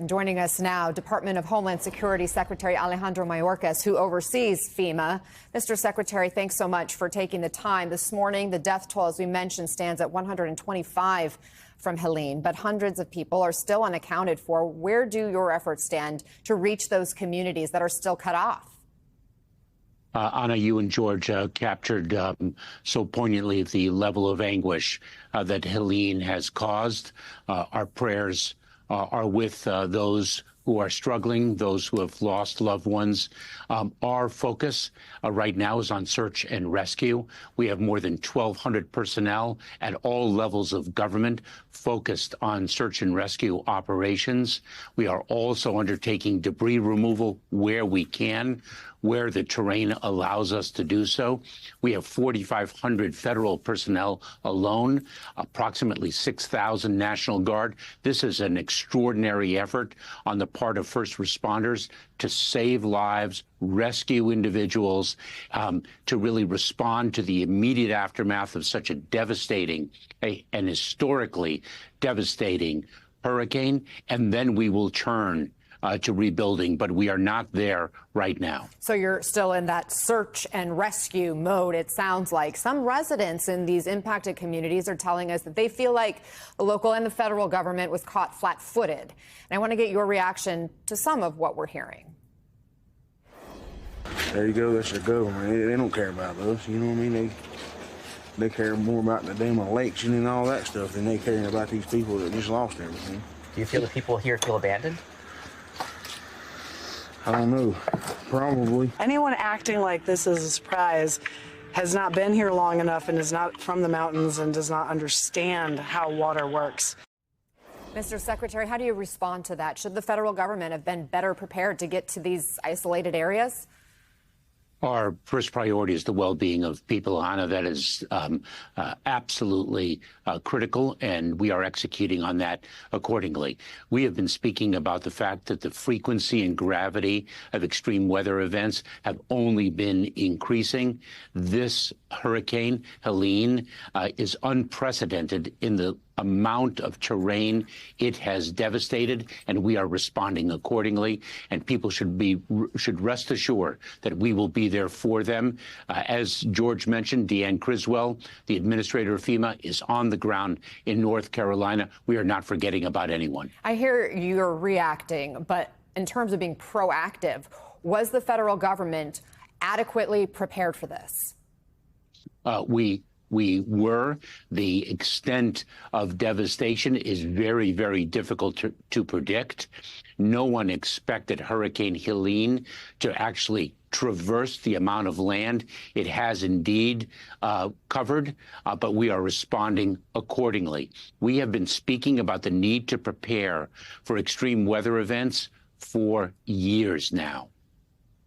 Joining us now, Department of Homeland Security Secretary Alejandro Mayorkas, who oversees FEMA. Mr. Secretary, thanks so much for taking the time. This morning, the death toll, as we mentioned, stands at 125 from Helene, but hundreds of people are still unaccounted for. Where do your efforts stand to reach those communities that are still cut off? Anna, you and George captured so poignantly the level of anguish that Helene has caused. Our prayers are with those who are struggling, those who have lost loved ones. Our focus right now is on search and rescue. We have more than 1,200 personnel at all levels of government focused on search and rescue operations. We are also undertaking debris removal where we can, where the terrain allows us to do so. We have 4,500 federal personnel alone, approximately 6,000 National Guard. This is an extraordinary effort on the part of first responders to save lives, rescue individuals, to really respond to the immediate aftermath of such a devastating and historically devastating hurricane. And then we will turn to rebuilding, but we are not there right now. So you're still in that search and rescue mode, it sounds like. Some residents in these impacted communities are telling us that they feel like the local and the federal government was caught flat-footed. And I want to get your reaction to some of what we're hearing. There you go, that's their government. They don't care about us, you know what I mean? They care more about the damn election and all that stuff than they care about these people that just lost everything. Do you feel the people here feel abandoned? I don't know. Probably. Anyone acting like this is a surprise has not been here long enough and is not from the mountains and does not understand how water works. Mr. Secretary, how do you respond to that? Should the federal government have been better prepared to get to these isolated areas? Our first priority is the well-being of people, Anna. That is absolutely critical, and we are executing on that accordingly. We have been speaking about the fact that the frequency and gravity of extreme weather events have only been increasing. This hurricane, Helene, is unprecedented in the amount of terrain it has devastated, and we are responding accordingly. And people should rest assured that we will be there for them. As George mentioned, Deanne Criswell, the administrator of FEMA, is on the ground in North Carolina. We are not forgetting about anyone. I hear you're reacting, but in terms of being proactive, was the federal government adequately prepared for this? We were. The extent of devastation is very, very difficult to predict. No one expected Hurricane Helene to actually traverse the amount of land it has indeed covered, but we are responding accordingly. We have been speaking about the need to prepare for extreme weather events for years now.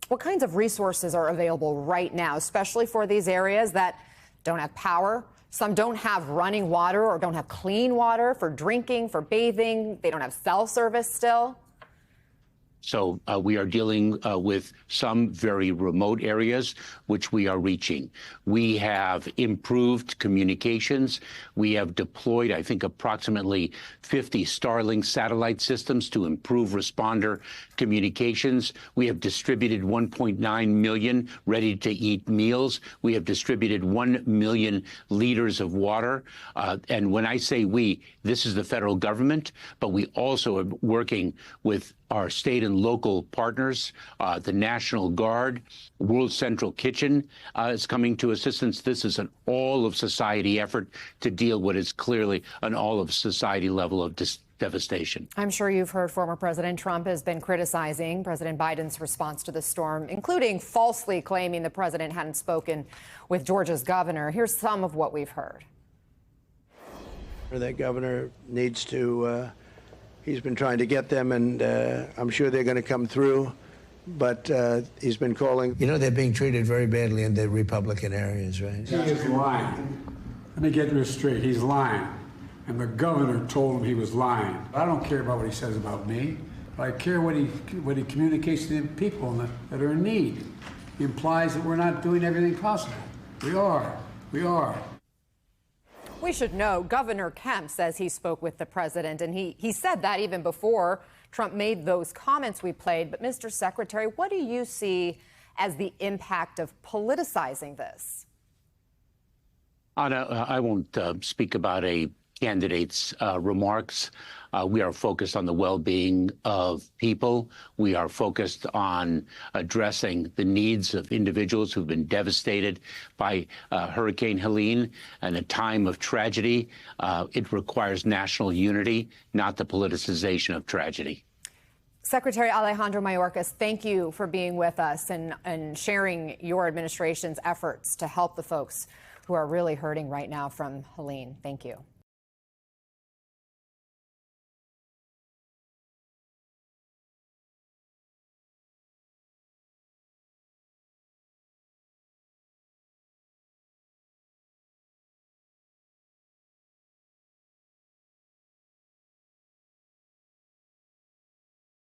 What kinds of resources are available right now, especially for these areas that don't have power? Some don't have running water or don't have clean water for drinking, for bathing. They don't have cell service still. So we are dealing with some very remote areas, which we are reaching. We have improved communications. We have deployed, I think, approximately 50 Starlink satellite systems to improve responder communications. We have distributed 1.9 million ready-to-eat meals. We have distributed 1 million liters of water. And when I say we, this is the federal government, but we also are working with our state and local partners. The National Guard, World Central Kitchen is coming to assistance. This is an all-of-society effort to deal with what is clearly an all-of-society level of devastation. I'm sure you've heard former President Trump has been criticizing President Biden's response to the storm, including falsely claiming the president hadn't spoken with Georgia's governor. Here's some of what we've heard. That governor needs to he's been trying to get them, and I'm sure they're going to come through. But he's been calling. You know, they're being treated very badly in the Republican areas, right? He is lying. Let me get this straight. He's lying. And the governor told him he was lying. I don't care about what he says about me, but I care what he communicates to the people that are in need. He implies that we're not doing everything possible. We are. We are. We should know Governor Kemp says he spoke with the president, and he said that even before Trump made those comments we played. But, Mr. Secretary, what do you see as the impact of politicizing this? Anna, I won't speak about a candidate's remarks. We are focused on the well-being of people. We are focused on addressing the needs of individuals who've been devastated by Hurricane Helene. And a time of tragedy, it requires national unity, not the politicization of tragedy. Secretary Alejandro Mayorkas, thank you for being with us and sharing your administration's efforts to help the folks who are really hurting right now from Helene. Thank you.